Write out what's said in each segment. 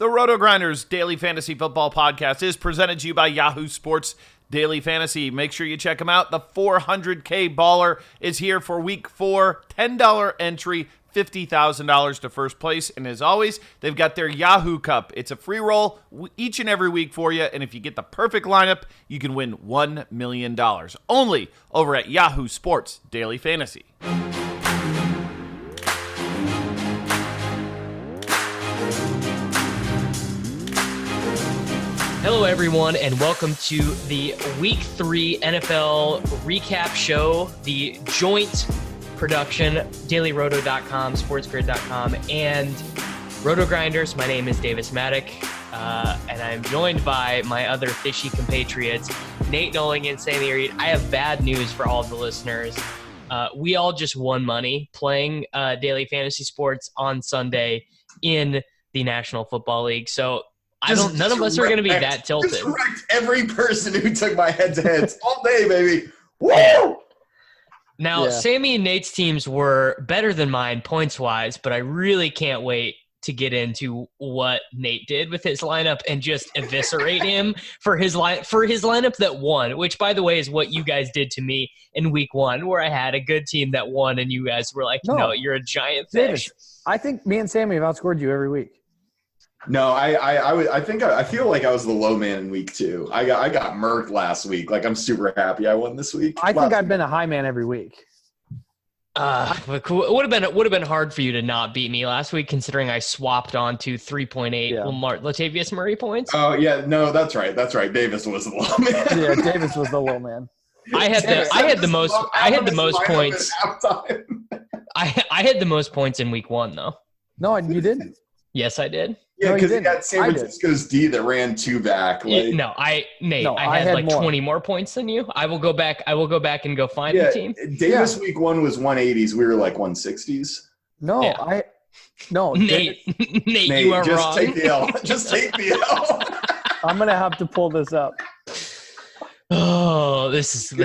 The RotoGrinders Daily Fantasy Football Podcast is presented to you by Yahoo Sports Daily Fantasy. Make sure you check them out. The 400K Baller is here for Week 4. $10 entry, $50,000 to first place. And as always, they've got their Yahoo Cup. It's a free roll each and every week for you. And if you get the perfect lineup, you can win $1 million. Only over at Yahoo Sports Daily Fantasy. Hello, everyone, and welcome to the Week 3 NFL recap show, the joint production, dailyroto.com, sportsgrid.com, and RotoGrinders. My name is Davis Maddock, and I'm joined by my other fishy compatriots, Nate Noling and Sammy Reed. I have bad news for all of the listeners. We all just won money playing daily fantasy sports on Sunday in the National Football League, so none of us are going to be that tilted. Just wrecked every person who took my head-to-heads all day, baby. Woo! Now, Sammy and Nate's teams were better than mine points-wise, but I really can't wait to get into what Nate did with his lineup and just eviscerate him for his lineup that won, which, by the way, is what you guys did to me in Week 1, where I had a good team that won, and you guys were like, no you're a giant fish. Davis, I think me and Sammy have outscored you every week. No, I feel like I was the low man in Week 2. I got murked last week. Like, I'm super happy I won this week. I think I've been a high man every week. It would have been hard for you to not beat me last week, considering I swapped on to 3.8 Latavius Murray points. Oh yeah, no, that's right. Davis was the low man. Yeah, Davis was the low man. I had the most points. I had the most points in Week 1 though. No, you didn't. Yes, I did. Yeah, because you got San Francisco's D that ran 2 back. Like, I had like more. 20 more points than you. I will go back and go find the team. Davis Week 1 was 180s. We were like 160s. No, yeah. Nate, you are just wrong. Take the L. Just take the L. I'm gonna have to pull this up. Oh, this is the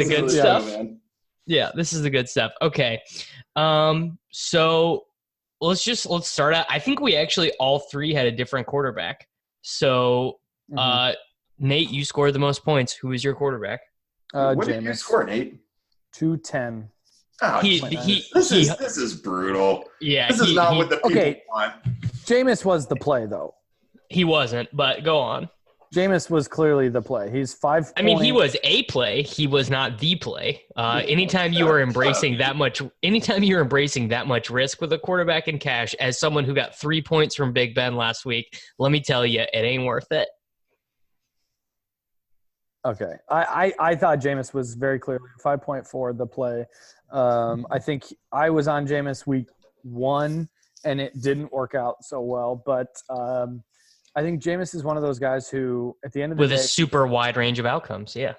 good stuff. Yeah, this is the good stuff. Okay, so. Let's start out. I think we actually all three had a different quarterback. So, Nate, you scored the most points. Who is your quarterback? What did you score, Nate? 210. Oh, this is brutal. Yeah, this is not what the people want. Jameis was the play, though. He wasn't, but go on. Jameis was clearly the play. He's 5 I mean, he was a play. He was not the play. Anytime you are embracing that much risk with a quarterback in cash, as someone who got 3 points from Big Ben last week, let me tell you, it ain't worth it. Okay. I thought Jameis was very clearly 5.4 the play. I think I was on Jameis Week 1, and it didn't work out so well, but I think Jameis is one of those guys who, at the end of the day, with a super wide range of outcomes, yeah.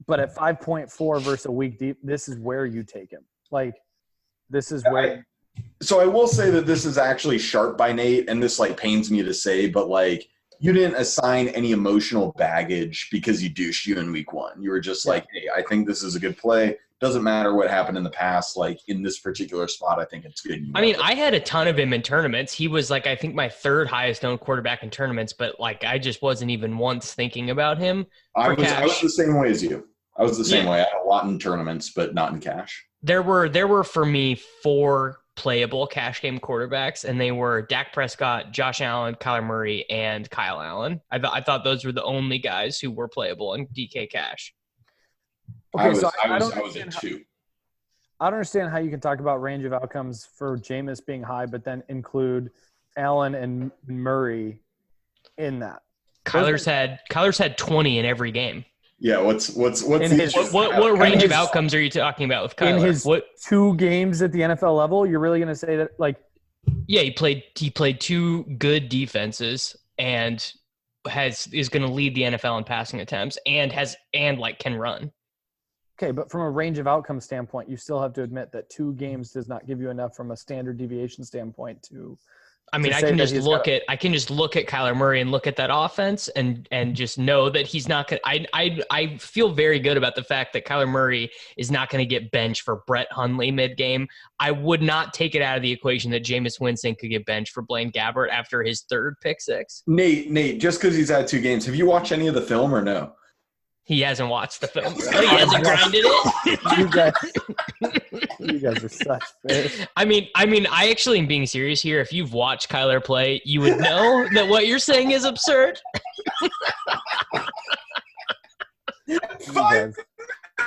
But at 5.4 versus a week deep, this is where you take him. Like, this is where. So I will say that this is actually sharp by Nate, and this pains me to say, but you didn't assign any emotional baggage because you douched you in Week 1. You were just hey, I think this is a good play. Doesn't matter what happened in the past. In this particular spot, I think it's good. I had a ton of him in tournaments. He was I think my third highest owned quarterback in tournaments, but I just wasn't even once thinking about him. I was the same way as you. I was the same way. I had a lot in tournaments, but not in cash. There were for me 4 playable cash game quarterbacks, and they were Dak Prescott, Josh Allen, Kyler Murray, and Kyle Allen. I thought those were the only guys who were playable in DK cash. Okay, I was at 2. I don't understand how you can talk about range of outcomes for Jameis being high, but then include Allen and Murray in that. Kyler's had 20 in every game. Yeah, what range of outcomes are you talking about with Kyler? In his 2 games at the NFL level, you're really going to say that Yeah, he played 2 good defenses and is going to lead the NFL in passing attempts and can run. Okay, but from a range of outcome standpoint, you still have to admit that 2 games does not give you enough from a standard deviation standpoint to I mean, I can just look at Kyler Murray and look at that offense and just know that he's not going to I feel very good about the fact that Kyler Murray is not going to get benched for Brett Hundley mid-game. I would not take it out of the equation that Jameis Winston could get benched for Blaine Gabbert after his third pick six. Nate, just because he's had 2 games, have you watched any of the film or no? He hasn't watched the film. He hasn't grinded it. You guys are such fish. I mean, I actually am being serious here. If you've watched Kyler play, you would know that what you're saying is absurd. 5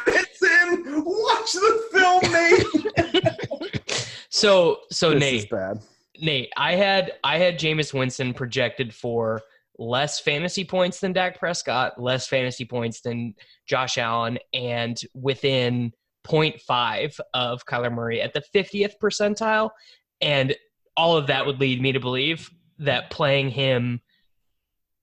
minutes in, watch the film, Nate. So This Nate, is bad. Nate, I had Jameis Winston projected for less fantasy points than Dak Prescott, less fantasy points than Josh Allen, and within 0.5 of Kyler Murray at the 50th percentile. And all of that would lead me to believe that playing him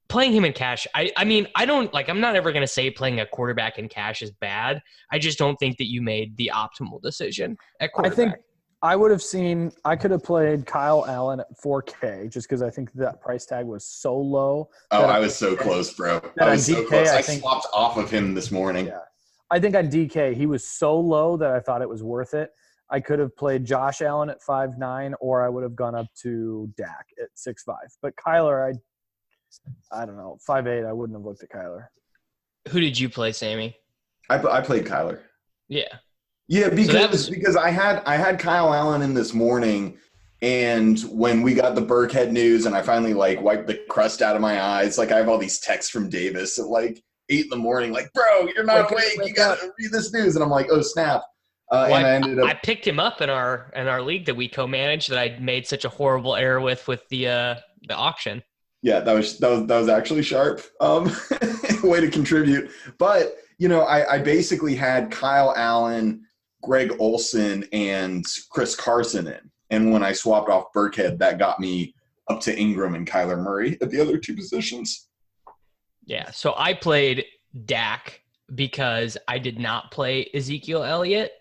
in cash, I mean, I don't like, I'm not ever going to say playing a quarterback in cash is bad. I just don't think that you made the optimal decision at quarterback. I think I could have played Kyle Allen at 4K just because I think that price tag was so low. Oh, I was so close, bro. I was so close. I swapped off of him this morning. Yeah. I think on DK, he was so low that I thought it was worth it. I could have played Josh Allen at 5'9", or I would have gone up to Dak at 6'5". But Kyler, I don't know, 5'8", I wouldn't have looked at Kyler. Who did you play, Sammy? I played Kyler. Yeah. Yeah, because I had Kyle Allen in this morning, and when we got the Burkhead news and I finally wiped the crust out of my eyes, I have all these texts from Davis at 8 in the morning, bro, you're not awake, you gotta read this news, and I'm like, oh snap. And I ended up. I picked him up in our league that we co-managed that I made such a horrible error with the auction. Yeah, that was actually sharp. Way to contribute. But I basically had Kyle Allen, Greg Olsen, and Chris Carson in. And when I swapped off Burkhead, that got me up to Ingram and Kyler Murray at the other 2 positions. Yeah, so I played Dak because I did not play Ezekiel Elliott.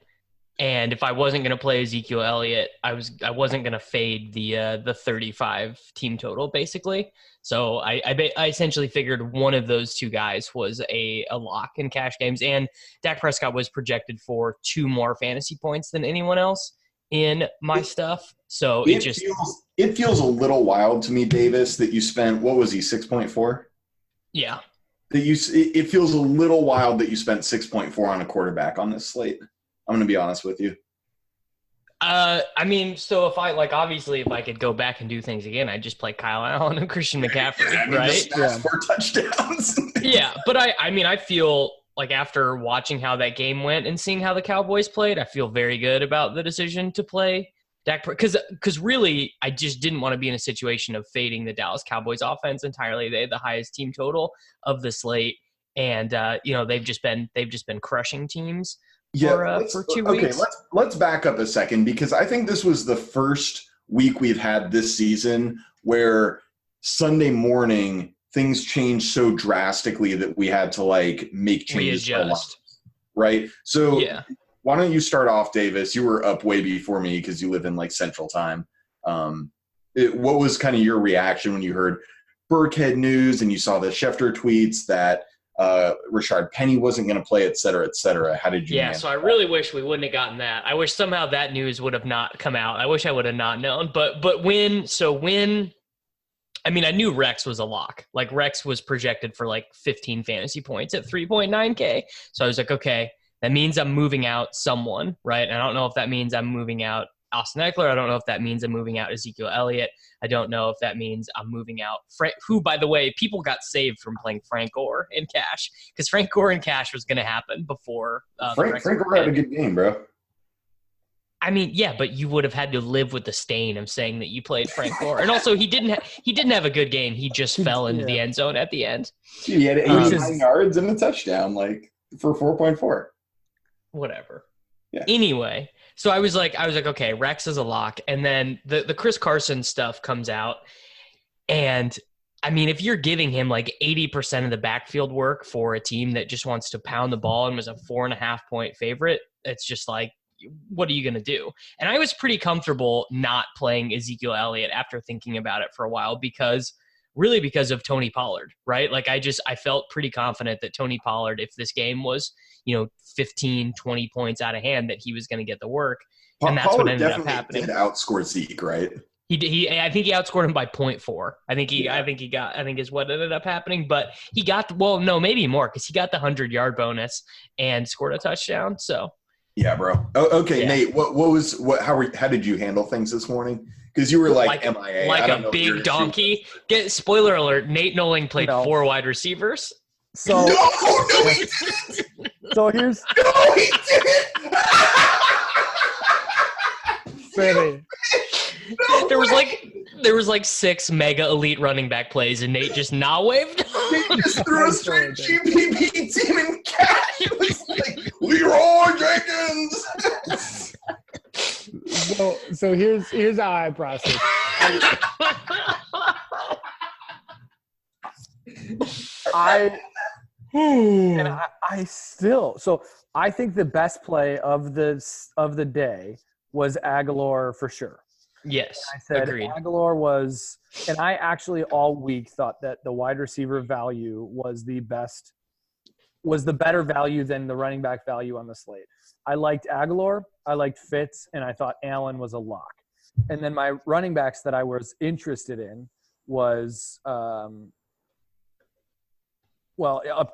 And if I wasn't going to play Ezekiel Elliott, I wasn't going to fade the 35 team total, basically. So I essentially figured one of those 2 guys was a lock in cash games. And Dak Prescott was projected for 2 more fantasy points than anyone else in my stuff. So it feels a little wild to me, Davis, that you spent, what was he, 6.4? Yeah. It feels a little wild that you spent 6.4 on a quarterback on this slate. I'm going to be honest with you. I mean, so if I obviously, if I could go back and do things again, I'd just play Kyle Allen and Christian McCaffrey, right? Just 4 touchdowns. Yeah, but I feel after watching how that game went and seeing how the Cowboys played, I feel very good about the decision to play Dak, because really, I just didn't want to be in a situation of fading the Dallas Cowboys offense entirely. They had the highest team total of the slate, and they've just been crushing teams. For 2 weeks. Okay, let's back up a second, because I think this was the first week we've had this season where Sunday morning things changed so drastically that we had to make changes. Readjust. Right? So yeah. Why don't you start off, Davis? You were up way before me because you live in Central Time. What was kind of your reaction when you heard Burkhead news and you saw the Schefter tweets that Rashard Penny wasn't going to play, et cetera, et cetera? How did you? Yeah, so I really wish we wouldn't have gotten that. I wish somehow that news would have not come out. I wish I would have not known. But when I mean, I knew Rex was a lock. Rex was projected for 15 fantasy points at 3.9K. So I was like, okay, that means I'm moving out someone, right? And I don't know if that means I'm moving out Austin Eckler. I don't know if that means I'm moving out Ezekiel Elliott. I don't know if that means I'm moving out Frank, who, by the way, people got saved from playing Frank Gore in cash, because Frank Gore in cash was going to happen before. Frank Gore had a good game, bro. I mean, yeah, but you would have had to live with the stain of saying that you played Frank Gore, and also he didn't have a good game. He just fell into the end zone at the end. He had 89 yards and a touchdown, for 4.4. Whatever. Yeah. Anyway, so I was like, okay, Rex is a lock. And then the Chris Carson stuff comes out. And I mean, if you're giving him 80% of the backfield work for a team that just wants to pound the ball and was a 4.5 point favorite, it's just what are you going to do? And I was pretty comfortable not playing Ezekiel Elliott after thinking about it for a while because of Tony Pollard, right? Like I felt pretty confident that Tony Pollard, if this game was, 15, 20 points out of hand, that he was going to get the work. And that's Pollard what ended up happening. Did outscore Zeke, right? I think he outscored him by 0.4. I think is what ended up happening. But he got, maybe more because he got the 100-yard bonus and scored a touchdown. So yeah, bro. Oh, okay, yeah. Nate. How did you handle things this morning? Because you were like MIA, like a big donkey. Spoiler alert: Nate Noling played 4 wide receivers. So no, he didn't. So here's No, he didn't. Sammy. There was like 6 mega elite running back plays, and Nate just waved. He just threw a straight GPP team in cash. It was like Leroy Jenkins. So here's how I process. I think the best play of the day was Aguilar for sure. Yes, I said agreed. Aguilar was, and I actually all week thought that the wide receiver value was the better value than the running back value on the slate. I liked Aguilar, I liked Fitz, and I thought Allen was a lock. And then my running backs that I was interested in was, up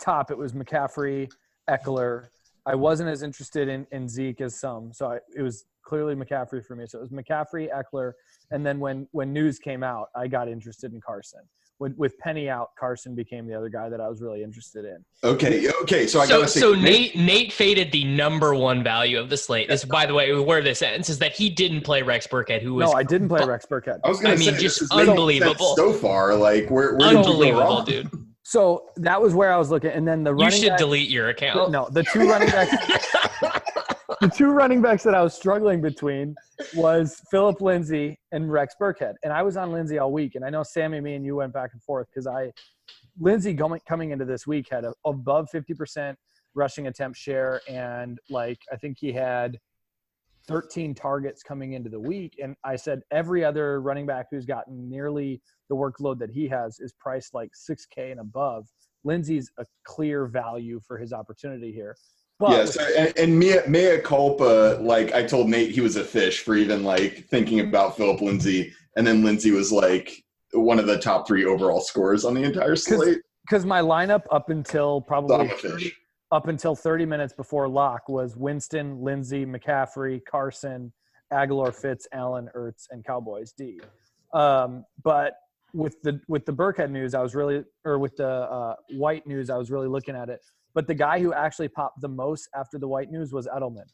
top it was McCaffrey, Eckler. I wasn't as interested in Zeke as some, so it was clearly McCaffrey for me. So it was McCaffrey, Eckler, and then when news came out, I got interested in Carson. With Penny out, Carson became the other guy that I was really interested in. Okay. So I gotta say, so Nate faded the number 1 value of the slate. This, by the way, where this ends is that he didn't play Rex Burkhead, who was no, I didn't play Rex Burkhead. I was gonna say, just this is unbelievable so far. Like where unbelievable, dude. So that was where I was looking, and then You should delete your account. No, the 2 running backs. The 2 running backs that I was struggling between was Phillip Lindsay and Rex Burkhead. And I was on Lindsay all week. And I know Sammy, me, and you went back and forth because Lindsay coming into this week had above 50% rushing attempt share. And I think he had 13 targets coming into the week. And I said every other running back who's gotten nearly the workload that he has is priced like $6K and above. Lindsay's a clear value for his opportunity here. But yes, and mea culpa, like I told Nate he was a fish for even thinking about Phillip Lindsay, and then Lindsay was one of the top 3 overall scorers on the entire slate. Because my lineup up until probably 30 minutes before lock was Winston, Lindsay, McCaffrey, Carson, Aguilar, Fitz, Allen, Ertz, and Cowboys D. But with the Burkhead news, with the White news, I was really looking at it. But the guy who actually popped the most after the White news was Edelman.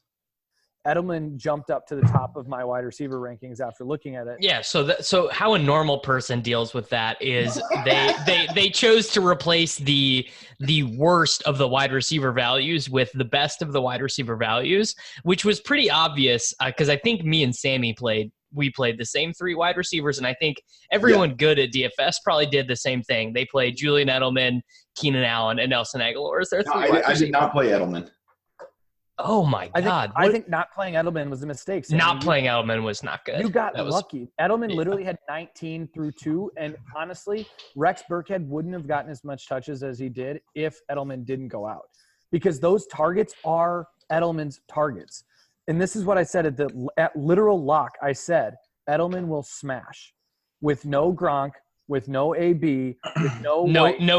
Edelman jumped up to the top of my wide receiver rankings after looking at it. Yeah, so how a normal person deals with that is they chose to replace the worst of the wide receiver values with the best of the wide receiver values, which was pretty obvious because I think me and Sammy played the same 3 wide receivers, and I think everyone good at DFS probably did the same thing. They played Julian Edelman, Keenan Allen, and Nelson Aguilar. I did not play Edelman. Oh my God! I think not playing Edelman was a mistake. Sammy. Not playing Edelman was not good. You got lucky. Edelman literally had 19 through 2, and honestly, Rex Burkhead wouldn't have gotten as much touches as he did if Edelman didn't go out, because those targets are Edelman's targets. And this is what I said at literal lock. I said Edelman will smash with no Gronk, with no AB, with no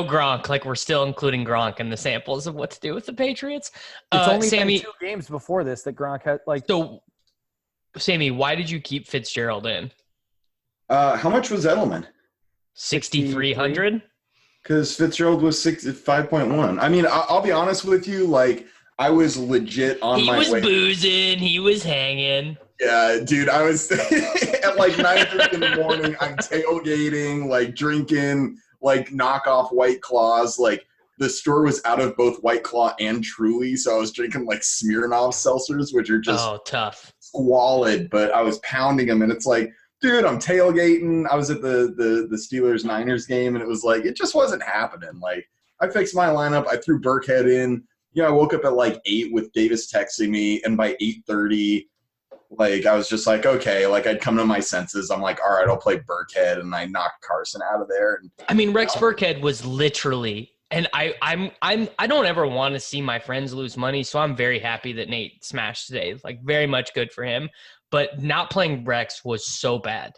Gronk. Like we're still including Gronk in the samples of what to do with the Patriots. It's only Sammy, been 2 games before this that Gronk had So, Sammy, why did you keep Fitzgerald in? How much was Edelman? 6,300. Because Fitzgerald was 5.1. I mean, I'll be honest with you, I was legit on my way. He was boozing. He was hanging. Yeah, dude, I was at 9:30 in the morning. I'm tailgating, drinking, knockoff White Claws. The store was out of both White Claw and Truly, so I was drinking Smirnoff seltzers, which are just tough, squalid. But I was pounding them, and it's dude, I'm tailgating. I was at the Steelers-Niners game, and it was it just wasn't happening. I fixed my lineup. I threw Burkhead in. I woke up at like 8 with Davis texting me, and by 8:30, like I was just like, okay, like I'd come to my senses. I'm like, all right, I'll play Burkhead, and I knocked Carson out of there. And, I mean, Rex Burkhead was literally, and I don't ever want to see my friends lose money, so I'm very happy that Nate smashed today. Like, very much good for him. But not playing Rex was so bad.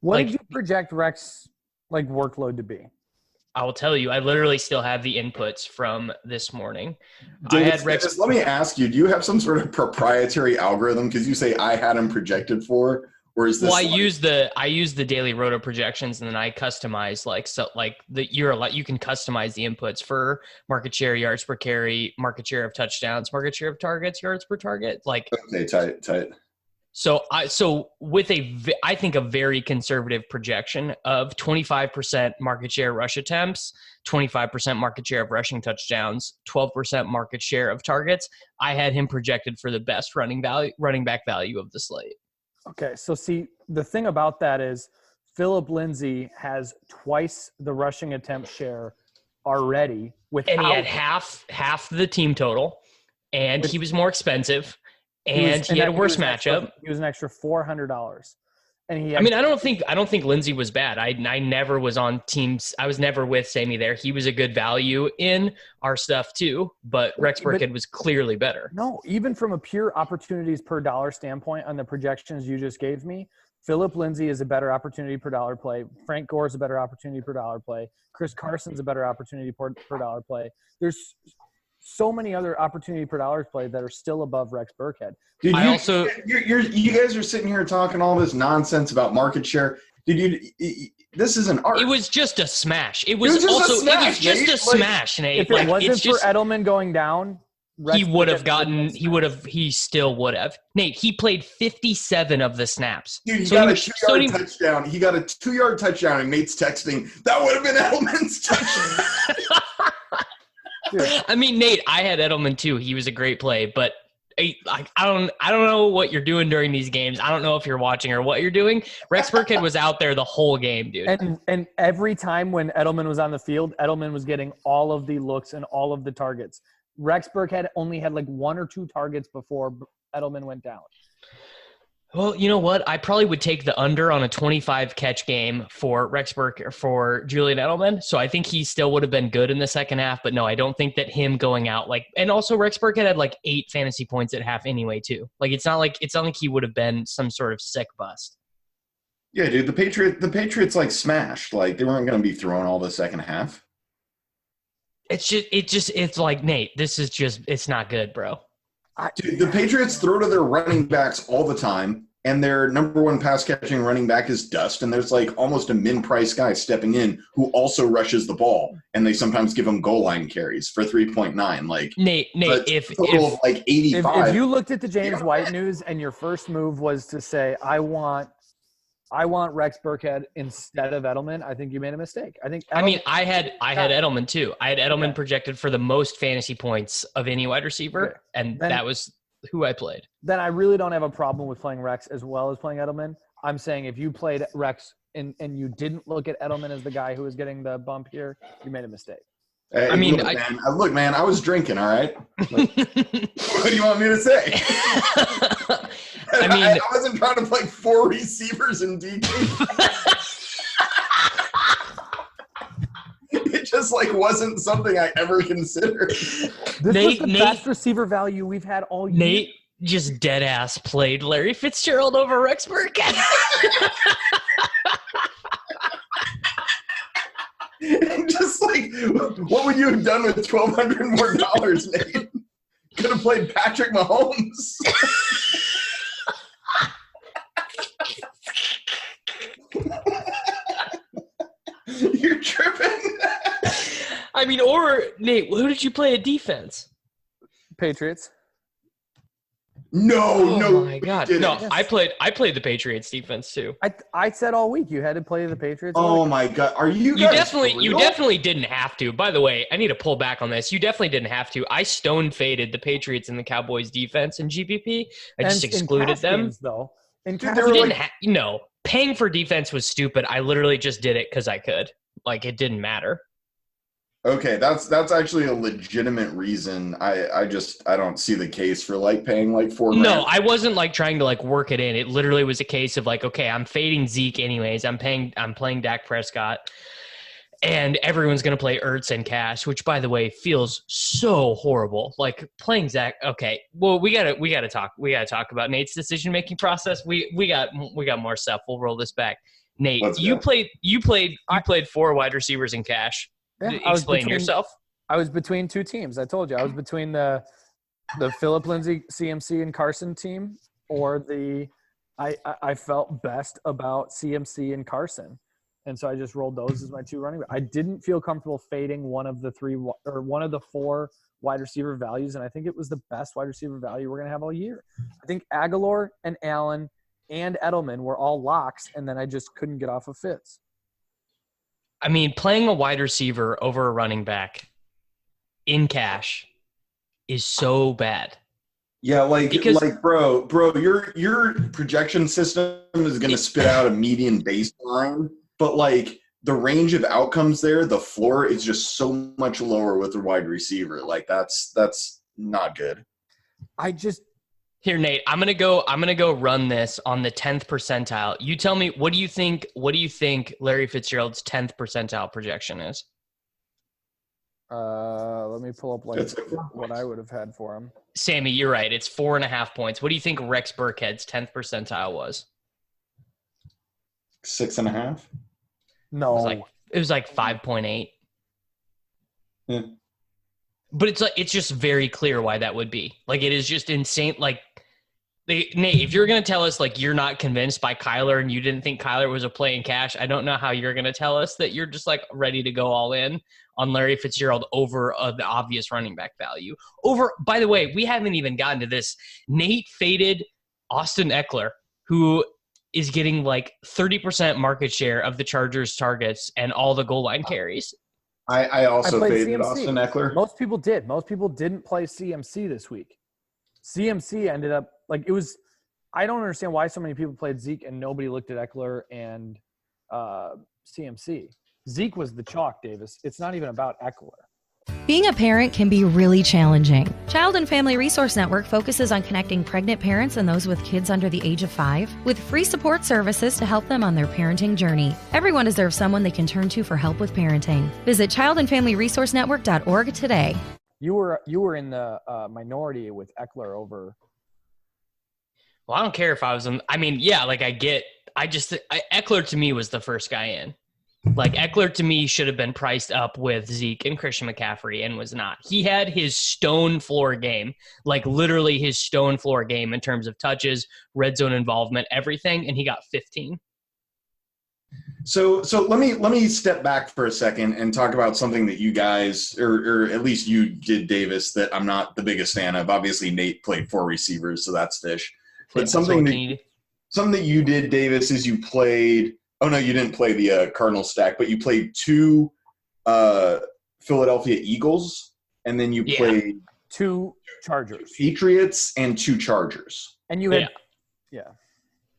What did you project Rex like workload to be? I will tell you, I literally still have the inputs from this morning. Davis, let me ask you, do you have some sort of proprietary algorithm? Because you say I had him projected for, or is this? Well, I use the daily roto projections, and then I customize you can customize the inputs for market share, yards per carry, market share of touchdowns, market share of targets, yards per target. Like, okay, tight. So with I think a very conservative projection of 25% market share rush attempts, 25% market share of rushing touchdowns, 12% market share of targets, I had him projected for the best running back value of the slate. Okay, so see, the thing about that is Phillip Lindsay has twice the rushing attempt share already, and he had half the team total, and he was more expensive. And he had a worse matchup. He was an extra $400. And he. I don't think Lindsay was bad. I never was on teams. I was never with Sammy there. He was a good value in our stuff too. But Rex Burkhead was clearly better. No, even from a pure opportunities per dollar standpoint on the projections you just gave me, Phillip Lindsay is a better opportunity per dollar play. Frank Gore is a better opportunity per dollar play. Chris Carson's a better opportunity per dollar play. There's so many other opportunity per dollar play that are still above Rex Burkhead. Dude, you guys are sitting here talking all this nonsense about market share. This is an art. It was just a smash. It was just a smash, Nate. If it wasn't for Edelman going down, he still would have. Nate, he played 57 of the snaps. Dude, he got a 2-yard touchdown. He got a 2-yard touchdown, and Nate's texting, that would have been Edelman's touchdown. I mean, Nate, I had Edelman too. He was a great play, but I don't know what you're doing during these games. I don't know if you're watching or what you're doing. Rex Burkhead was out there the whole game, dude. And every time when Edelman was on the field, Edelman was getting all of the looks and all of the targets. Rex Burkhead only had like 1 or 2 targets before Edelman went down. Well, you know what? I probably would take the under on a 25 catch game for Rex Burkhead for Julian Edelman. So I think he still would have been good in the second half. But no, I don't think that him going out and also Rex Burkhead had like 8 fantasy points at half anyway too. Like it's not like he would have been some sort of sick bust. Yeah, dude. The Patriots like smashed. Like they weren't going to be throwing all the second half. It's like, Nate, it's not good, bro. Dude, the Patriots throw to their running backs all the time, and their number 1 pass catching running back is dust, and there's like almost a min-price guy stepping in who also rushes the ball, and they sometimes give him goal line carries for 3.9. Like Nate, if like 85. If you looked at the James White news and your first move was to say, I want Rex Burkhead instead of Edelman, I think you made a mistake. I had Edelman too. I had Edelman projected for the most fantasy points of any wide receiver, and that was who I played. Then I really don't have a problem with playing Rex as well as playing Edelman. I'm saying if you played Rex and you didn't look at Edelman as the guy who was getting the bump here, you made a mistake. Hey, look, man, I was drinking, all right? Like, what do you want me to say? I wasn't trying to play 4 receivers in DK. It just wasn't something I ever considered. This was the best receiver value we've had all year. Nate just dead ass played Larry Fitzgerald over Rex Burkhead. Just what would you have done with $1,200 more, Nate? Could have played Patrick Mahomes. You're tripping. Or Nate, who did you play at defense? Patriots. No. Oh my God! No, yes. I played the Patriots defense too. I said all week you had to play the Patriots. Oh my God! Are you? You definitely didn't have to. By the way, I need to pull back on this. You definitely didn't have to. I stone faded the Patriots and the Cowboys defense in GPP. I just excluded them. Games, though. Paying for defense was stupid. I literally just did it because I could. It didn't matter. Okay, that's actually a legitimate reason. I don't see the case for like paying like $4 grand. No, I wasn't like trying to like work it in. It literally was a case of like, okay, I'm fading Zeke anyways. I'm playing Dak Prescott, and everyone's gonna play Ertz and Cash, which by the way feels so horrible. Like playing Zach. Okay, well we gotta talk about Nate's decision making process. We got more stuff. We'll roll this back. Nate, you played 4 wide receivers in Cash. Yeah, Explain yourself. I was between two teams. I told you I was between the Phillip Lindsay CMC and Carson team, or I felt best about CMC and Carson, and so I just rolled those as my 2 running backs. I didn't feel comfortable fading one of the 4 wide receiver values, and I think it was the best wide receiver value we're gonna have all year. I think Aguilar and Allen and Edelman were all locks, and then I just couldn't get off of Fitz. I mean, playing a wide receiver over a running back in Cash is so bad. Yeah, bro, your projection system is going to spit out a median baseline, but like the range of outcomes there, the floor is just so much lower with the wide receiver. Like that's not good. Here, Nate, I'm gonna go run this on the 10th percentile. You tell me, what do you think Larry Fitzgerald's 10th percentile projection is? Let me pull up what I would have had for him. Sammy, you're right. It's 4.5 points. What do you think Rex Burkhead's 10th percentile was? 6.5. No, it was like 5.8. Yeah. But it's just very clear why that would be. Like, it is just insane. Like, Nate, if you're going to tell us, like, you're not convinced by Kyler and you didn't think Kyler was a play in Cash, I don't know how you're going to tell us that you're just, like, ready to go all in on Larry Fitzgerald over the obvious running back value. By the way, we haven't even gotten to this. Nate faded Austin Eckler, who is getting, like, 30% market share of the Chargers' targets and all the goal line carries. I also faded CMC. Austin Eckler. Most people did. Most people didn't play CMC this week. CMC ended up like it was. I don't understand why so many people played Zeke and nobody looked at Eckler and CMC. Zeke was the chalk, Davis. It's not even about Eckler. Being a parent can be really challenging. Child and Family Resource Network focuses on connecting pregnant parents and those with kids under the age of 5 with free support services to help them on their parenting journey. Everyone deserves someone they can turn to for help with parenting. Visit childandfamilyresourcenetwork.org today. You were in the minority with Eckler over. Well, I don't care if I was in. I mean, yeah, like Eckler to me was the first guy in. Like, Eckler to me should have been priced up with Zeke and Christian McCaffrey and was not. He had his stone floor game, like literally his stone floor game in terms of touches, red zone involvement, everything, and he got 15. So let me step back for a second and talk about something that you guys, or at least you did, Davis, that I'm not the biggest fan of. Obviously, Nate played 4 receivers, so that's fish. But something that you did, Davis, is you played – oh, no, you didn't play the Cardinal stack, but you played 2 Philadelphia Eagles, and then you played 2 Chargers. Patriots and 2 Chargers. And you had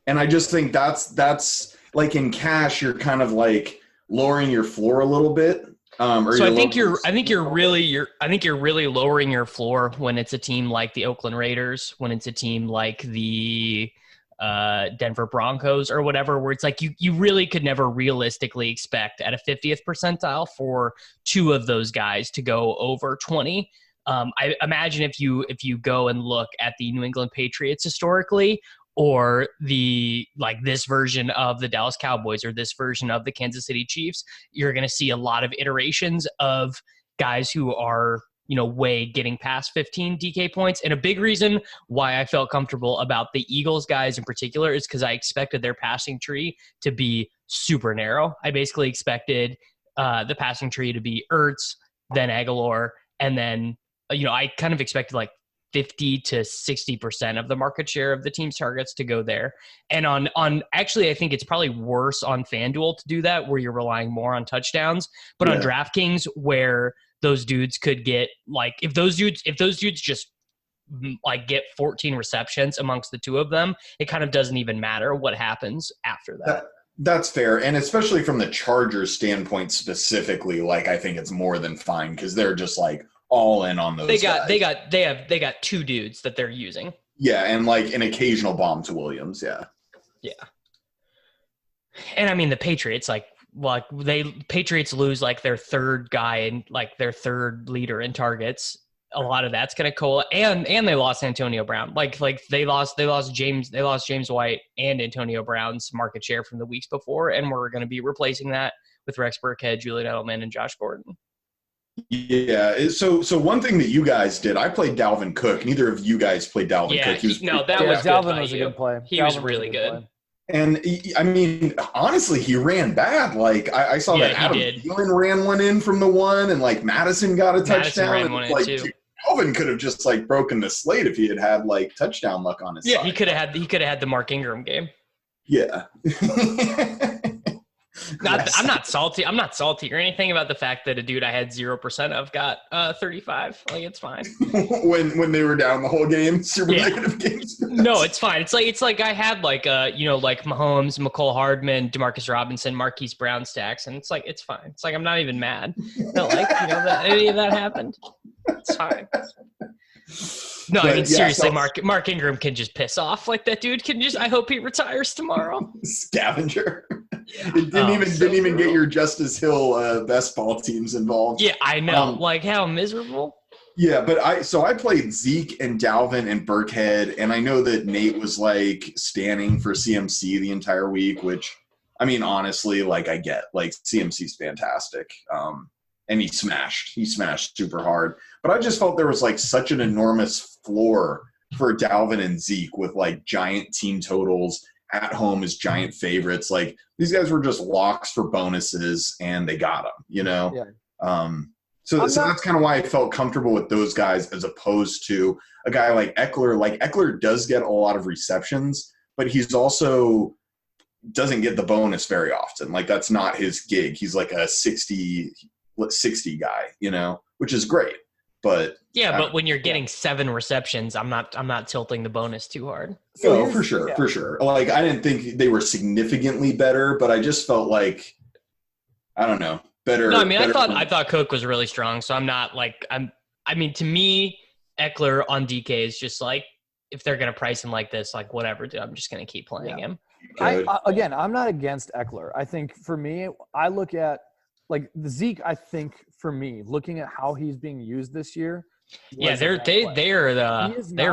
And I just think that's like in Cash, you're kind of like lowering your floor a little bit. So I think you're really lowering your floor when it's a team like the Oakland Raiders, when it's a team like the Denver Broncos or whatever, where it's like you really could never realistically expect at a 50th percentile for 2 of those guys to go over 20. I imagine if you go and look at the New England Patriots historically, or this version of the Dallas Cowboys, or this version of the Kansas City Chiefs, you're going to see a lot of iterations of guys who are, way getting past 15 DK points. And a big reason why I felt comfortable about the Eagles guys in particular is because I expected their passing tree to be super narrow. I basically expected the passing tree to be Ertz, then Aguilar, and then, I kind of expected like 50 to 60% of the market share of the team's targets to go there. And on actually, I think it's probably worse on FanDuel to do that, where you're relying more on touchdowns, but on DraftKings, where those dudes could get like, if those dudes just like get 14 receptions amongst the 2 of them, it kind of doesn't even matter what happens after that. That's fair, and especially from the Chargers standpoint specifically, like I think it's more than fine because they're just like all in on those. They guys. got two dudes that they're using. Yeah, and like an occasional bomb to Williams. Yeah. And I mean the Patriots, Patriots lose like their third guy and like their third leader in targets. A lot of that's going to cool, and they lost Antonio Brown. Like they lost James White and Antonio Brown's market share from the weeks before, and we're going to be replacing that with Rex Burkhead, Julian Edelman, and Josh Gordon. Yeah. So one thing that you guys did, I played Dalvin Cook. Neither of you guys played Dalvin Cook. Dalvin was a good play. He was really good. And I mean, honestly, he ran bad. Like I saw that Adam Thielen ran one in from the one, and like Madison got a touchdown. Ran one in too. Dalvin could have just like broken the slate if he had like touchdown luck on his side. Yeah, he could have had the Mark Ingram game. Yeah. I'm not salty. I'm not salty or anything about the fact that a dude I had 0% of got 35. Like it's fine. when they were down the whole game, super negative games. No, it's fine. It's like I had like like Mahomes, McCole Hardman, Demarcus Robinson, Marquise Brown stacks, and it's like it's fine. It's like I'm not even mad. No, like that any of that happened. It's fine. No, I mean seriously, Mark Ingram can just piss off. Like that dude can just. I hope he retires tomorrow. Scavenger. It didn't even get your Justice Hill best ball teams involved. Yeah, I know. Like how miserable. Yeah, but I played Zeke and Dalvin and Burkhead, and I know that Nate was like standing for CMC the entire week, which I mean honestly, like I get like CMC's fantastic. And he smashed super hard. But I just felt there was like such an enormous floor for Dalvin and Zeke with like giant team totals at home as giant favorites. Like these guys were just locks for bonuses and they got them, you know? Yeah. So that's kind of why I felt comfortable with those guys as opposed to a guy like Eckler. Like Eckler does get a lot of receptions, but he's also doesn't get the bonus very often. Like that's not his gig. He's like a 60 guy, you know, which is great. But but when you're getting 7 receptions, I'm not tilting the bonus too hard. So for sure. Like I didn't think they were significantly better, but I just felt like I don't know, better. No, I mean I thought Cook was really strong, so I'm not like I mean to me Eckler on DK is just like if they're gonna price him like this, like whatever, dude, I'm just gonna keep playing him. I'm not against Eckler. I think for me, I look at like the Zeke, I think for me, looking at how he's being used this year. Yeah, they're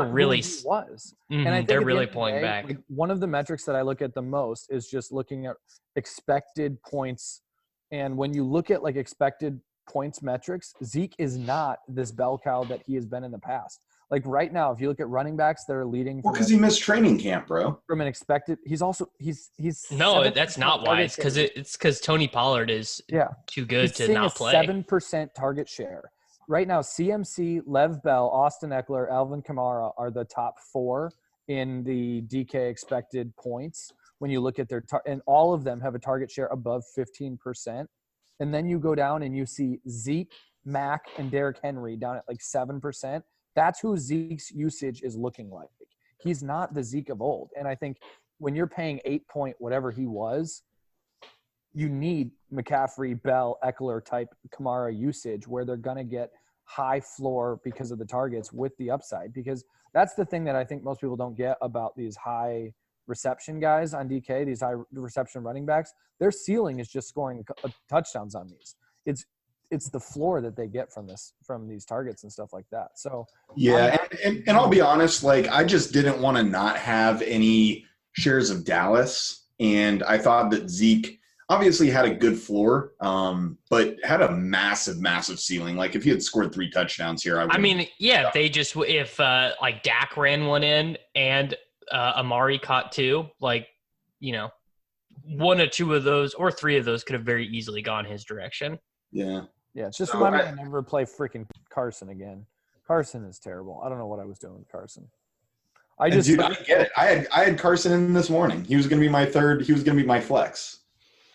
really was. Mm-hmm, and I think they're really pulling back. Like, one of the metrics that I look at the most is just looking at expected points. And when you look at like expected points metrics, Zeke is not this bell cow that he has been in the past. Like right now, if you look at running backs that are leading, because he missed training camp, bro. From an expected, he's no, that's not why. It's because Tony Pollard is too good to not play. 7% target share right now. CMC, Lev Bell, Austin Eckler, Alvin Kamara are the top 4 in the DK expected points. When you look at their and all of them have a target share above 15%, and then you go down and you see Zeke, Mac, and Derrick Henry down at like 7%. That's who Zeke's usage is looking like. He's not the Zeke of old. And I think when you're paying 8 point whatever he was, you need McCaffrey, Bell, Eckler type Kamara usage where they're going to get high floor because of the targets with the upside. Because that's the thing that I think most people don't get about these high reception guys on DK, these high reception running backs. Their ceiling is just scoring touchdowns on these. It's the floor that they get from these targets and stuff like that. So and I'll be honest, like I just didn't want to not have any shares of Dallas, and I thought that Zeke obviously had a good floor, but had a massive ceiling. Like if he had scored 3 touchdowns here, if like Dak ran one in and Amari caught 2, like you know, 1 or 2 of those or 3 of those could have very easily gone his direction. Yeah, it's just remind me to never play freaking Carson again. Carson is terrible. I don't know what I was doing with Carson. I get it. I had Carson in this morning. He was going to be my third. He was going to be my flex.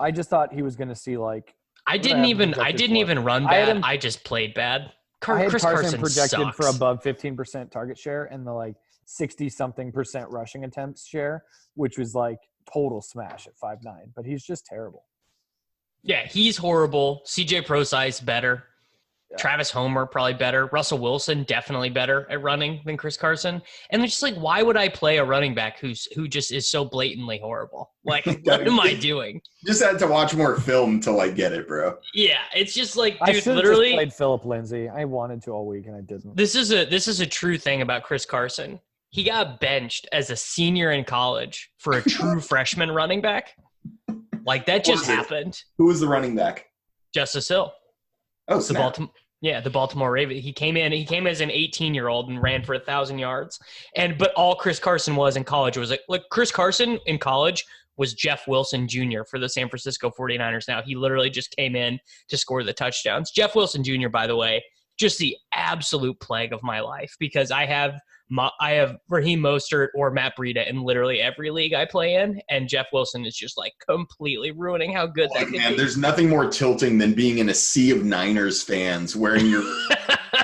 I just thought he was going to see like. I didn't even run bad. I just played bad. Chris Carson projected sucks. for above 15% target share and the like 60-something% rushing attempts share, which was like total smash at 5'9", but he's just terrible. Yeah, he's horrible. CJ Prosise better. Yeah. Travis Homer probably better. Russell Wilson definitely better at running than Chris Carson. And it's just like, why would I play a running back who just is so blatantly horrible? Like, what am I doing? Just had to watch more film to like get it, bro. Yeah, it's just like, I dude, should have literally just played Phillip Lindsay. I wanted to all week and I didn't. This is a true thing about Chris Carson. He got benched as a senior in college for a true freshman running back. Like, that just happened. Who was the running back? Justice Hill. Oh, the Baltimore Ravens. He came as an 18-year-old and ran for 1,000 yards. But all Chris Carson was in college was like Chris Carson in college was Jeff Wilson Jr. for the San Francisco 49ers. Now, he literally just came in to score the touchdowns. Jeff Wilson Jr., by the way, just the absolute plague of my life, because I have Raheem Mostert or Matt Breida in literally every league I play in, and Jeff Wilson is just like completely ruining how good that could be. There's nothing more tilting than being in a sea of Niners fans wearing your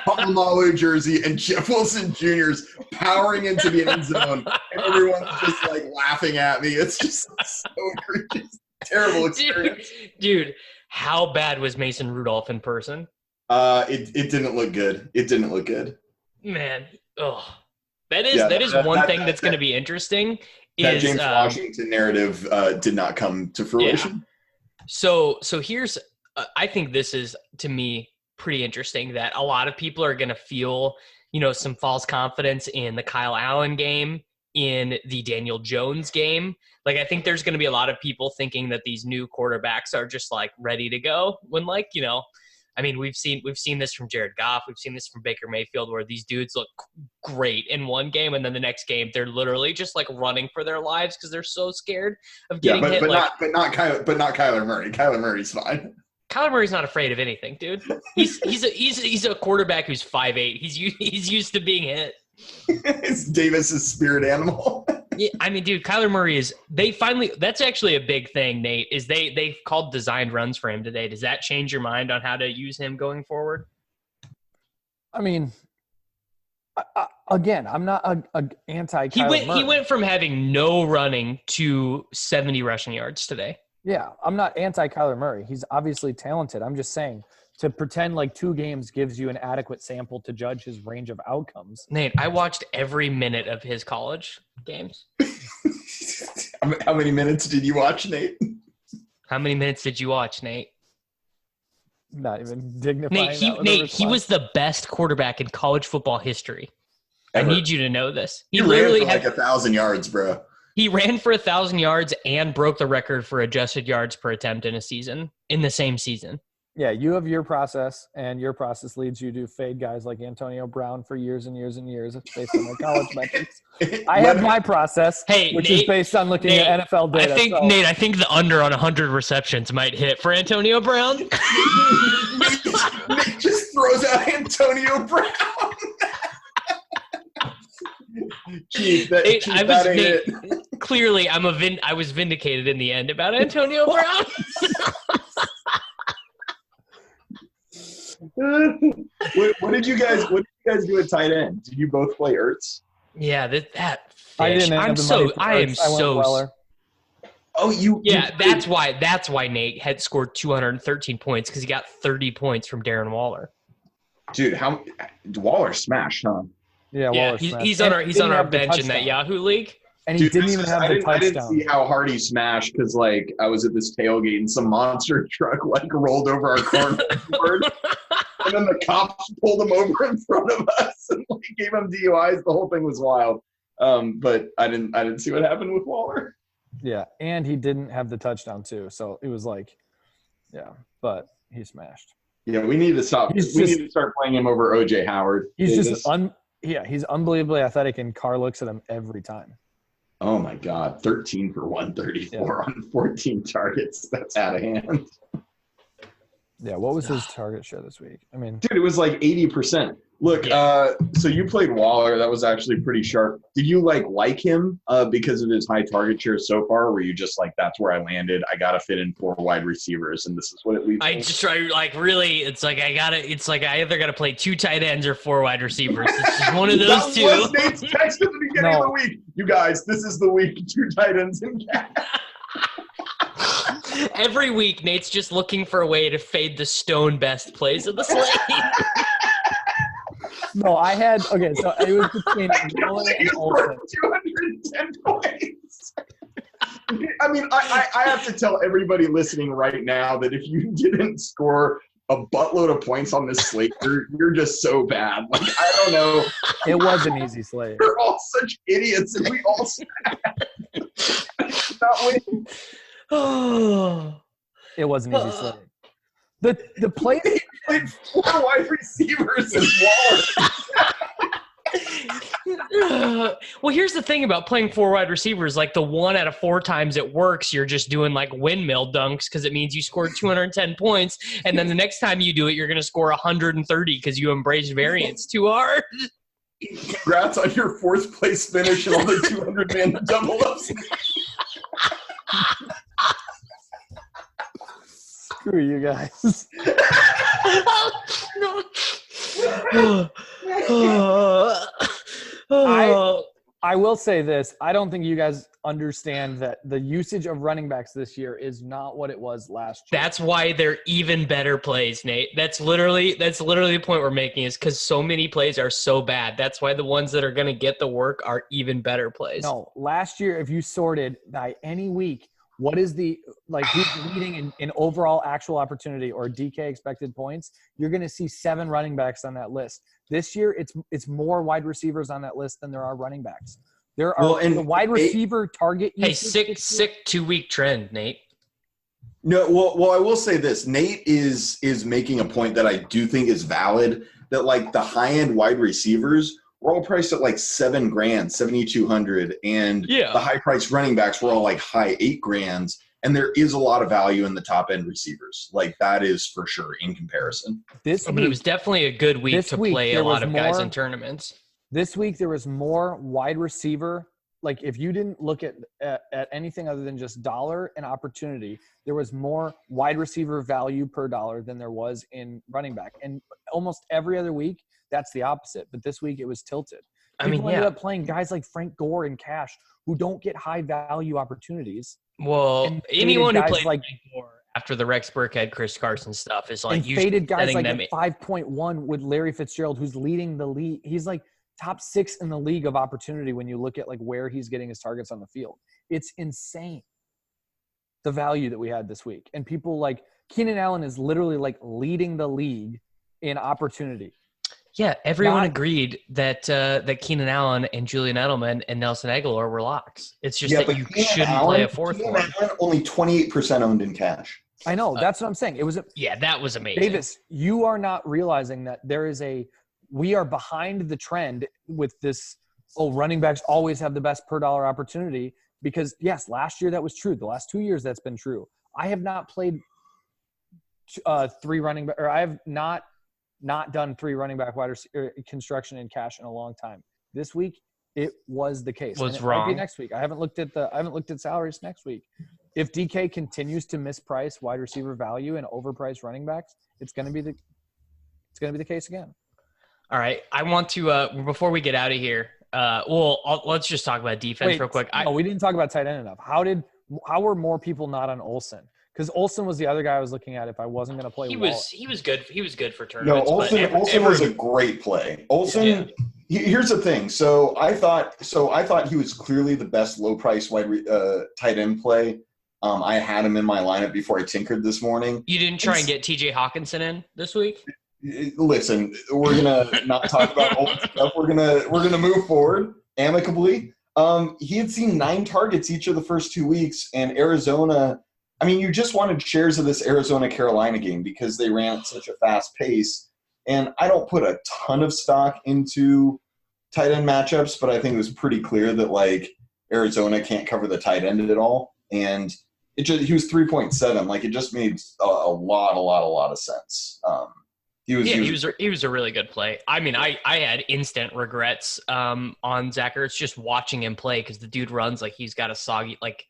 Palomalu jersey and Jeff Wilson Jr.'s powering into the end zone, and everyone's just like laughing at me. It's just so egregious. Terrible experience. Dude, how bad was Mason Rudolph in person? It didn't look good. It didn't look good. Man, that is one thing that's going to be interesting. That James Washington narrative did not come to fruition. Yeah. So here's, I think this is, to me, pretty interesting that a lot of people are going to feel, some false confidence in the Kyle Allen game, in the Daniel Jones game. Like, I think there's going to be a lot of people thinking that these new quarterbacks are just like ready to go when, like, I mean, we've seen this from Jared Goff. We've seen this from Baker Mayfield, where these dudes look great in one game, and then the next game they're literally just like running for their lives because they're so scared of getting hit. But not Kyler Murray. Kyler Murray's fine. Kyler Murray's not afraid of anything, dude. He's a quarterback who's 5'8". He's used to being hit. It's Davis's spirit animal. Yeah, I mean, dude, Kyler Murray that's actually a big thing, Nate, is they've called designed runs for him today. Does that change your mind on how to use him going forward? I mean, again, I'm not an anti-Kyler Murray. He went from having no running to 70 rushing yards today. Yeah, I'm not anti-Kyler Murray. He's obviously talented. I'm just saying, to pretend like 2 games gives you an adequate sample to judge his range of outcomes. Nate, I watched every minute of his college games. How many minutes did you watch, Nate? How many minutes did you watch, Nate? Not even dignifying. Nate, he was the best quarterback in college football history. Ever. I need you to know this. He literally ran for like 1,000 yards, bro. He ran for 1,000 yards and broke the record for adjusted yards per attempt in the same season. Yeah, you have your process, and your process leads you to fade guys like Antonio Brown for years and years and years based on my college metrics. I have my process, which is based on looking at NFL data. Nate, I think the under on 100 receptions might hit for Antonio Brown. Nate just throws out Antonio Brown. Clearly, I was vindicated in the end about Antonio Brown. What did you guys do at tight end? Did you both play Ertz? Yeah, that fish. I didn't. I am so. Oh, that's why Nate had scored 213 points, because he got 30 points from Darren Waller. Dude, Waller smashed, huh? Yeah, he's on our bench in that Yahoo league. And he didn't even have the touchdown. I didn't see how hard he smashed, because like I was at this tailgate and some monster truck like rolled over our cornfield, and then the cops pulled him over in front of us and like gave him DUIs. The whole thing was wild. But I didn't see what happened with Waller. Yeah, and he didn't have the touchdown too, so it was like, yeah, but he smashed. Yeah, we need to stop. We need to start playing him over OJ Howard. He's he's unbelievably athletic, and Carr looks at him every time. Oh my God, 13 for 134 on 14 targets. That's out of hand. Yeah, what was his target share this week? I mean, Dude, it was like 80%. Look, so you played Waller. That was actually pretty sharp. Did you like him because of his high target share so far? Or were you just like, that's where I landed? I got to fit in 4 wide receivers, and this is what it leads I to? just try really. It's like I either gotta play 2 tight ends or 4 wide receivers. It's just one of those two. That was Nate's text at the beginning of the week. You guys, this is the week 2 tight ends in cash. Every week, Nate's just looking for a way to fade the stone best plays of the slate. no, I had so it was between Nolan and Olsen. 210 points. I mean, I have to tell everybody listening right now that if you didn't score a buttload of points on this slate, you're just so bad. Like, I don't know. It was an easy slate. We're all such idiots, and we all not winning. It was an easy slate. The play Played 4 wide receivers and Waller. Well, here's the thing about playing 4 wide receivers. Like, the 1 out of 4 times it works, you're just doing like windmill dunks because it means you scored 210 points. And then the next time you do it, you're going to score 130 because you embraced variance too hard. Congrats on your 4th place finish and all the 200-man double-ups. Screw you guys. I will say this. I don't think you guys understand that the usage of running backs this year is not what it was last year. That's why they're even better plays, Nate. That's literally the point we're making, is because so many plays are so bad. That's why the ones that are going to get the work are even better plays. No, last year, if you sorted by any week, what is who's leading in overall actual opportunity or DK expected points, you're going to see 7 running backs on that list. This year, it's more wide receivers on that list than there are running backs. There are the wide receiver target. Hey, sick 2-week trend, Nate. No, well, I will say this. Nate is making a point that I do think is valid, that like the high-end wide receivers were all priced at like $7,000, $7,200, and the high-priced running backs were all like high $8,000. And there is a lot of value in the top-end receivers. Like, that is for sure in comparison. It was definitely a good week to play a lot of guys in tournaments. This week there was more wide receiver. Like, if you didn't look at anything other than just dollar and opportunity, there was more wide receiver value per dollar than there was in running back. And almost every other week, that's the opposite. But this week it was tilted. People ended up playing guys like Frank Gore and Cash who don't get high value opportunities. Well, anyone who played like Gore after the Rex Burkhead, Chris Carson stuff is like, you faded guys like at 5.1 with Larry Fitzgerald, who's leading the league. He's like top 6 in the league of opportunity when you look at like where he's getting his targets on the field. It's insane, the value that we had this week. And people like Keenan Allen is literally like leading the league in opportunity. Yeah, everyone agreed that Keenan Allen and Julian Edelman and Nelson Aguilar were locks. It's just that you shouldn't play a 4th one. Only 28% owned in cash. I know. That's what I'm saying. It was that was amazing. Davis, you are not realizing that we are behind the trend with this, running backs always have the best per dollar opportunity, because yes, last year that was true. The last 2 years that's been true. I have not played 3 running back, or I have not done 3 running back wide receiver construction in cash in a long time. This week it was the case. What's wrong? Might be next week. I haven't looked at salaries next week. If DK continues to misprice wide receiver value and overprice running backs, it's going to be the case again. All right, I want to before we get out of here. Let's just talk about defense real quick. We didn't talk about tight end enough. How were more people not on Olsen? Because Olsen was the other guy I was looking at if I wasn't going to play. He was good. He was good for tournaments. No, Olsen was a great play. Olsen. Yeah. Here's the thing. So I thought he was clearly the best low price tight end play. I had him in my lineup before I tinkered this morning. You didn't try and get TJ Hawkinson in this week? Listen, we're gonna not talk about old stuff. We're gonna move forward amicably. He had seen 9 targets each of the first 2 weeks, and Arizona. I mean, you just wanted shares of this Arizona-Carolina game because they ran at such a fast pace. And I don't put a ton of stock into tight end matchups, but I think it was pretty clear that like Arizona can't cover the tight end at all. And he was 3.7. Like, it just made a lot of sense. He was a really good play. I mean, I had instant regrets on Zach Ertz just watching him play because the dude runs like he's got a soggy, like,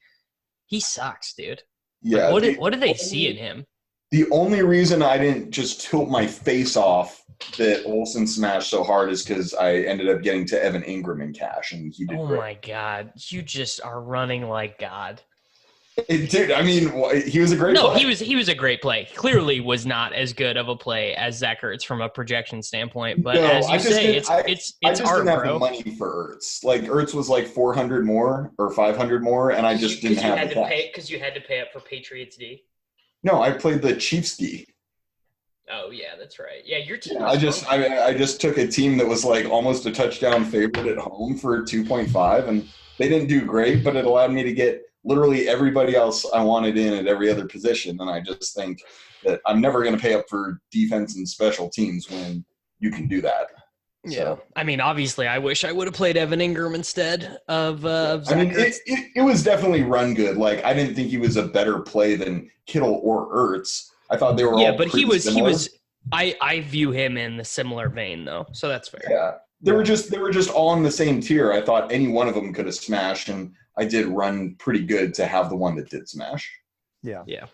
he sucks, dude. Yeah. Like, what did they see in him? The only reason I didn't just tilt my face off that Olsen smashed so hard is because I ended up getting to Evan Ingram in cash, and he did great. My God. You just are running like God. Dude, I mean, he was a great play. No, he was a great play. Clearly was not as good of a play as Zach Ertz from a projection standpoint. But as you say, it's I just hard, didn't have bro. the money for Ertz. Like, Ertz was like 400 more or 500 more, and I just didn't have the cash. Because you had to pay up for Patriots D. No, I played the Chiefs D. Oh yeah, that's right. Yeah, your team. I just took a team that was like almost a touchdown favorite at home for 2.5, and they didn't do great, but it allowed me to get literally everybody else I wanted in at every other position. And I just think that I'm never going to pay up for defense and special teams when you can do that. Yeah. So, I mean, obviously, I wish I would have played Evan Ingram instead of Zach Ertz. It was definitely run good. Like, I didn't think he was a better play than Kittle or Ertz. I thought they were all but he was similar. I view him in the similar vein though. So that's fair. Yeah. They were just all in the same tier. I thought any one of them could have smashed, and I did run pretty good to have the one that did smash. Yeah. Yeah.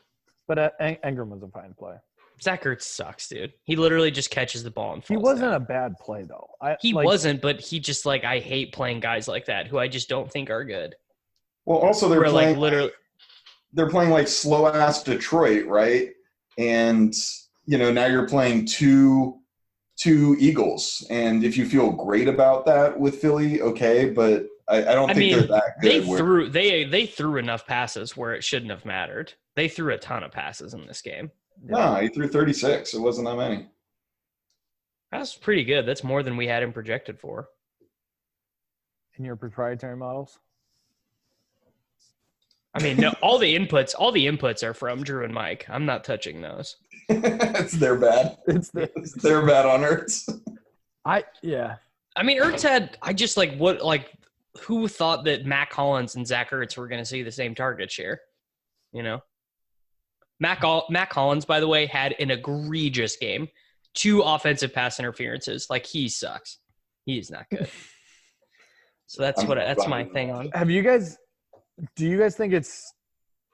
But Ingram was a fine play. Zach Ertz sucks, dude. He literally just catches the ball and falls He wasn't down. a bad play, though. He wasn't, but he just, like, I hate playing guys like that who I just don't think are good. Well, also they're playing like literally. They're playing like slow-ass Detroit, right? And, you know, now you're playing two Eagles. And if you feel great about that with Philly, okay, but I don't think they're that good. They threw enough passes where it shouldn't have mattered. They threw a ton of passes in this game. No, he threw 36. It wasn't that many. That's pretty good. That's more than we had him projected for. In your proprietary models? I mean, no, all the inputs are from Drew and Mike. I'm not touching those. It's their bad. It's their bad on Ertz. I mean, Ertz had. Who thought that Mac Hollins and Zach Ertz were going to see the same target share? You know, Mac Hollins, by the way, had an egregious game. 2 offensive pass interferences. Like, he sucks. He is not good. So that's my thing on. Do you guys think it's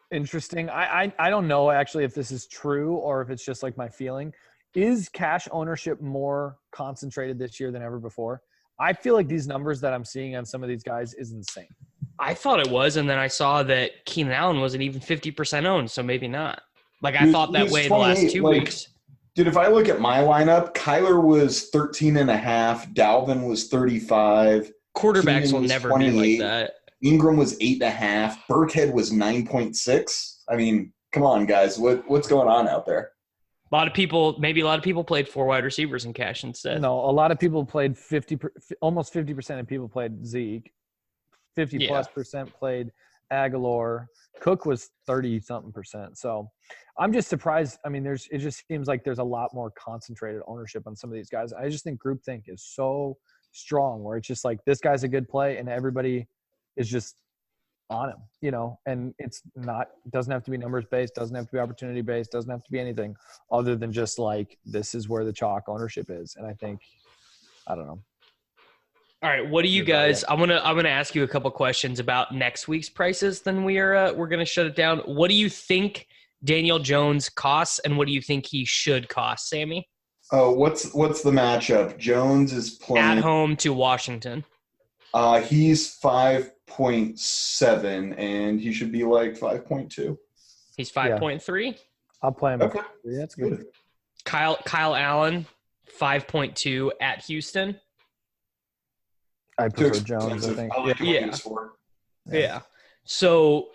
interesting? I don't know actually if this is true or if it's just like my feeling. Is cash ownership more concentrated this year than ever before? I feel like these numbers that I'm seeing on some of these guys is insane. I thought it was, and then I saw that Keenan Allen wasn't even 50% owned, so maybe not. Like, I thought that way the last 2 weeks. Dude, if I look at my lineup, Kyler was 13.5, Dalvin was 35. Quarterbacks will never be like that. Ingram was 8.5. Burkhead was 9.6. I mean, come on, guys. What's going on out there? A lot of people played 4 wide receivers in cash instead. No, a lot of people played almost 50% of people played Zeke. 50+% played Aguilar. Cook was 30-something%. So I'm just surprised. I mean, it just seems like there's a lot more concentrated ownership on some of these guys. I just think groupthink is so strong where it's just like, this guy's a good play and everybody is just on him, you know, and doesn't have to be numbers based, doesn't have to be opportunity based, doesn't have to be anything other than just like, this is where the chalk ownership is. And I think, I don't know. All right. What do you guys, I'm going to ask you a couple questions about next week's prices. Then we're going to shut it down. What do you think Daniel Jones costs and what do you think he should cost, Sammy? Oh, what's the matchup? Jones is playing at home to Washington. He's 5.7 and he should be like 5.2. He's 5.3. Yeah. I'll play him. Okay. Yeah, that's good. Kyle Allen, 5.2 at Houston. I prefer Jones, I think. Yeah. So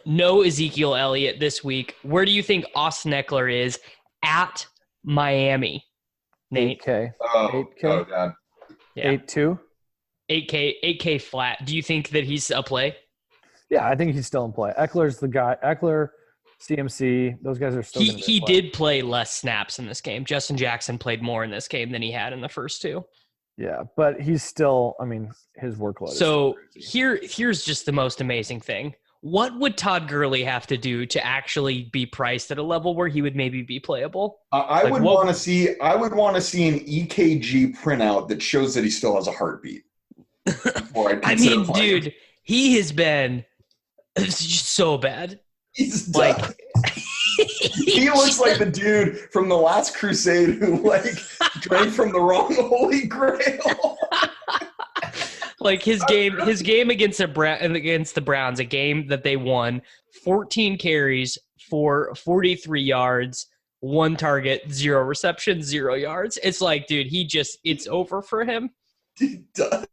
no Ezekiel Elliott this week. Where do you think Austin Eckler is at Miami? Nate. 8K. 8K. Oh God. Yeah. 8.2. 8K flat. Do you think that he's a play? Yeah, I think he's still in play. Eckler's the guy. Eckler, CMC, those guys are still. He did play less snaps in this game. Justin Jackson played more in this game than he had in the first 2. Yeah, but he's still. I mean, his workload. So here's just the most amazing thing. what would Todd Gurley have to do to actually be priced at a level where he would maybe be playable? I would want to see an EKG printout that shows that he still has a heartbeat. I mean, dude, he has been so bad. He's done. He looks like the dude from the Last Crusade who drank from the wrong Holy Grail. Like his game against the Browns, a game that they won, 14 carries for 43 yards, 1 target, 0 receptions, 0 yards. It's like, dude, it's over for him. He does.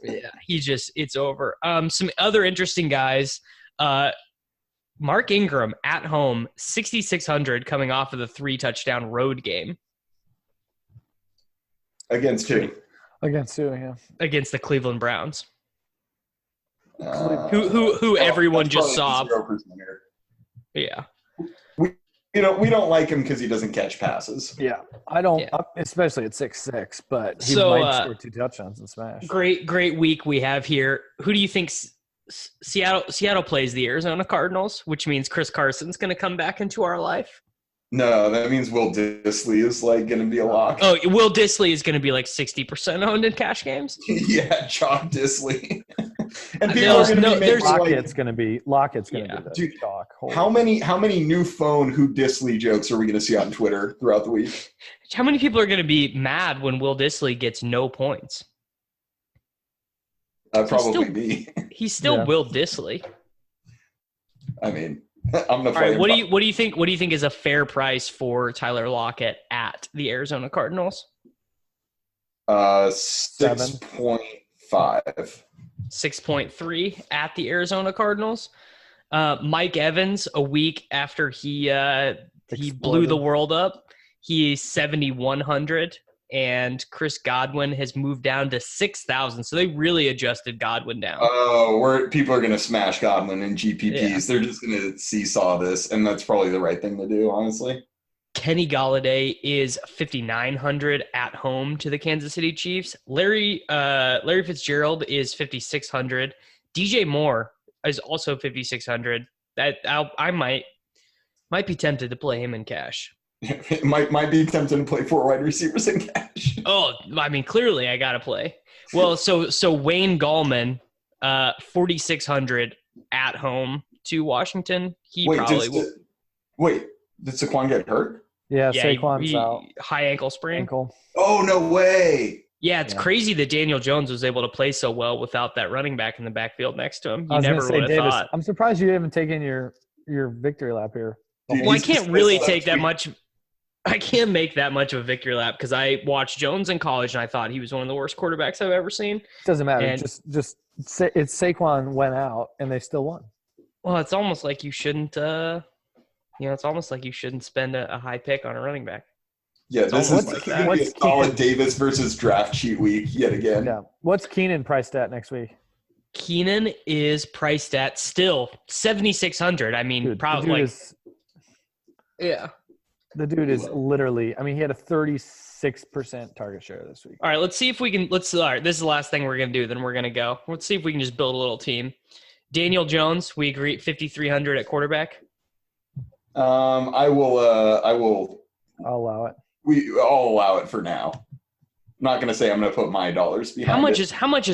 Yeah, it's over. Some other interesting guys. Mark Ingram at home, 6,600 coming off of the 3-touchdown road game. Against who? Against who, yeah. Against the Cleveland Browns. Who everyone just saw. 0%. Yeah. We don't like him because he doesn't catch passes. Yeah, I don't, especially at 6'6", but he might score 2 touchdowns and smash. Great week we have here. Who do you think Seattle plays the Arizona Cardinals, which means Chris Carson's going to come back into our life? No, that means Will Dissly is going to be a lock. Oh, Will Dissly is going to be 60% owned in cash games? Yeah, John Dissly. And Lockett's going to be the talk. How many new phone Who Dissly jokes are we going to see on Twitter throughout the week? How many people are going to be mad when Will Dissly gets no points? Probably me. He's still Will Dissly. I mean, I'm the. All right, what do you think? What do you think is a fair price for Tyler Lockett at the Arizona Cardinals? 6.5. 6.3 at the Arizona Cardinals. Mike Evans, a week after he blew the world up, he's 7,100. And Chris Godwin has moved down to 6,000. So they really adjusted Godwin down. Oh, people are going to smash Godwin in GPPs. Yeah. They're just going to seesaw this, and that's probably the right thing to do, honestly. Kenny Golladay is 5,900 at home to the Kansas City Chiefs. Larry Fitzgerald is 5,600. DJ Moore is also 5,600. That I might be tempted to play him in cash. might be tempted to play 4 wide receivers in cash. Oh, I mean, clearly I got to play. Well, so Wayne Gallman, 4,600 at home to Washington. Did Saquon get hurt? Yeah, Saquon's out. High ankle sprain. Oh, no way. Yeah, it's crazy that Daniel Jones was able to play so well without that running back in the backfield next to him. You never would have thought. I'm surprised you haven't taken your victory lap here. Well, I can't really take that much. I can't make that much of a victory lap because I watched Jones in college and I thought he was one of the worst quarterbacks I've ever seen. Doesn't matter. It's Saquon went out and they still won. Well, it's almost like you shouldn't. It's almost like you shouldn't spend a high pick on a running back. Yeah, this is going to be a solid Davis versus draft sheet week yet again. Yeah. What's Keenan priced at next week? Keenan is priced at still 7,600. I mean, dude, probably. Yeah. The dude is literally – he had a 36% target share this week. All right, let's see if we can – all right, this is the last thing we're going to do. Then we're going to go. Let's see if we can just build a little team. Daniel Jones, we agree 5,300 at quarterback. I'll allow it. I'll allow it for now. I'm not going to say I'm going to put my dollars behind it. How much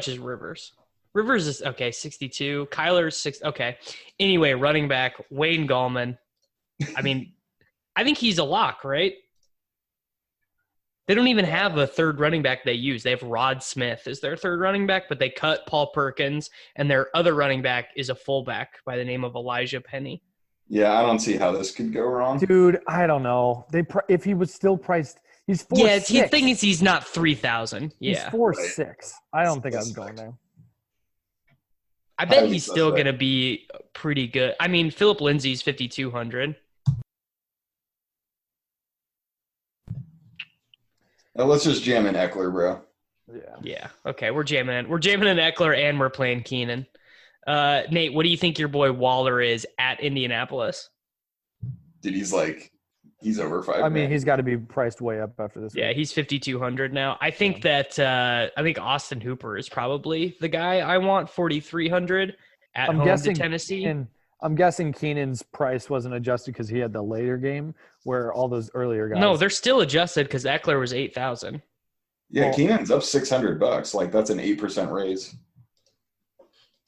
is Rivers? Rivers is, 62. Kyler's 6. Okay. Anyway, running back, Wayne Gallman. I think he's a lock, right? They don't even have a third running back they use. They have Rod Smith as their third running back, but they cut Paul Perkins, and their other running back is a fullback by the name of Elijah Penny. Yeah, I don't see how this could go wrong. Dude, I don't know. If he was still priced, he's 4.6. Yeah, the thing is he's not 3,000. Yeah. He's 4.6. I don't think I'm going there. I bet he's still going to be pretty good. Philip Lindsay's 5,200. Let's just jam in Eckler, bro. Yeah. Okay, we're jamming in Eckler, and we're playing Keenan. Nate, what do you think your boy Waller is at Indianapolis? Dude, he's over 5. He's got to be priced way up after this. Yeah, he's 5,200 now. I think that Austin Hooper is probably the guy I want, 4,300 at home to Tennessee. And I'm guessing Keenan's price wasn't adjusted because he had the later game where all those earlier guys. No, they're still adjusted because Eckler was 8,000. Yeah, Keenan's up $600. Like that's an 8% raise.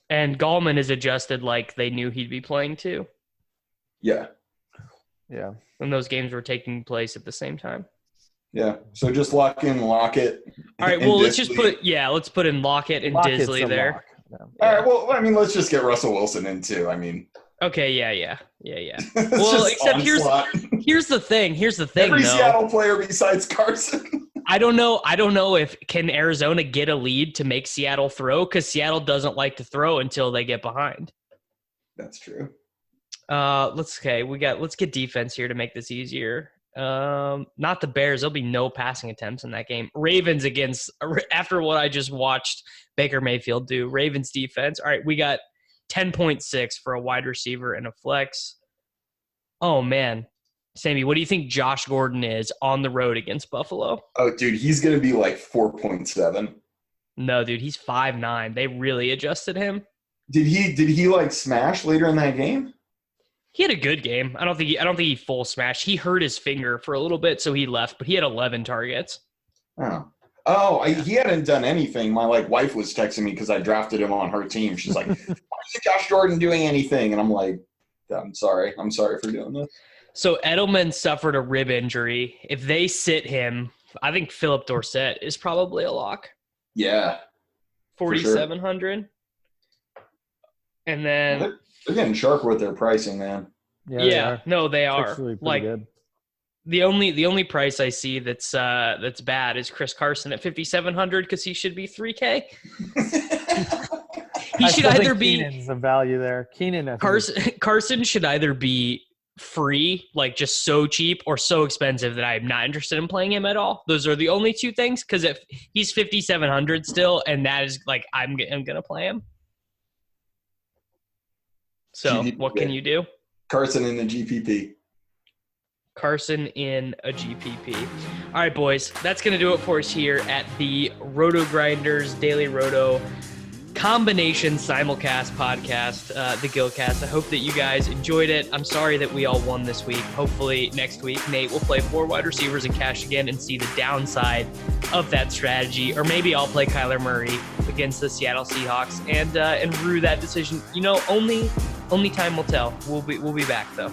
And Gallman is adjusted like they knew he'd be playing too. Yeah. Yeah. And those games were taking place at the same time. Yeah. So just lock in Lockett. All right. Well, let's put in Lockett and Lockett's Disley a there. lock. Yeah. All right. Well, I mean, let's just get Russell Wilson in too. I mean. Okay. Yeah. It's Well, just except onslaught. here's the thing. Every Seattle player besides Carson. I don't know if can Arizona get a lead to make Seattle throw, because Seattle doesn't like to throw until they get behind. That's true. Let's get defense here to make this easier. Not the Bears. There'll be no passing attempts in that game. Ravens after what I just watched Baker Mayfield do. Ravens defense. All right, we got 10.6 for a wide receiver and a flex. Oh man, Sammy, what do you think Josh Gordon is on the road against Buffalo? Oh, dude, he's gonna be like 4.7. No, dude, he's 5'9". They really adjusted him. Did he like smash later in that game? He had a good game. I don't think he full smashed. He hurt his finger for a little bit, so he left. But he had 11 targets. He hadn't done anything. My wife was texting me because I drafted him on her team. She's like, "Why isn't Josh Jordan doing anything?" And I'm like, "I'm sorry for doing this." So Edelman suffered a rib injury. If they sit him, I think Philip Dorsett is probably a lock. Yeah, 4,700. And then they're getting sharp with their pricing, man. Yeah, no, they are. Like good. The only price I see that's bad is Chris Carson at 5,700 because he should be $3K. He should either be Keenan's a value there. Carson should either be free, like just so cheap, or so expensive that I'm not interested in playing him at all. Those are the only two things. Because if he's 5,700 still, and that is like I'm gonna play him. So what can you do? Carson in the GPP. Carson in a GPP. All right, boys, that's going to do it for us here at the RotoGrinders Daily Roto combination simulcast podcast, the Gillcast. I hope that you guys enjoyed it. I'm sorry that we all won this week. Hopefully next week, Nate will play 4 wide receivers and cash again and see the downside of that strategy. Or maybe I'll play Kyler Murray against the Seattle Seahawks and rue that decision. Only time will tell. We'll be back though.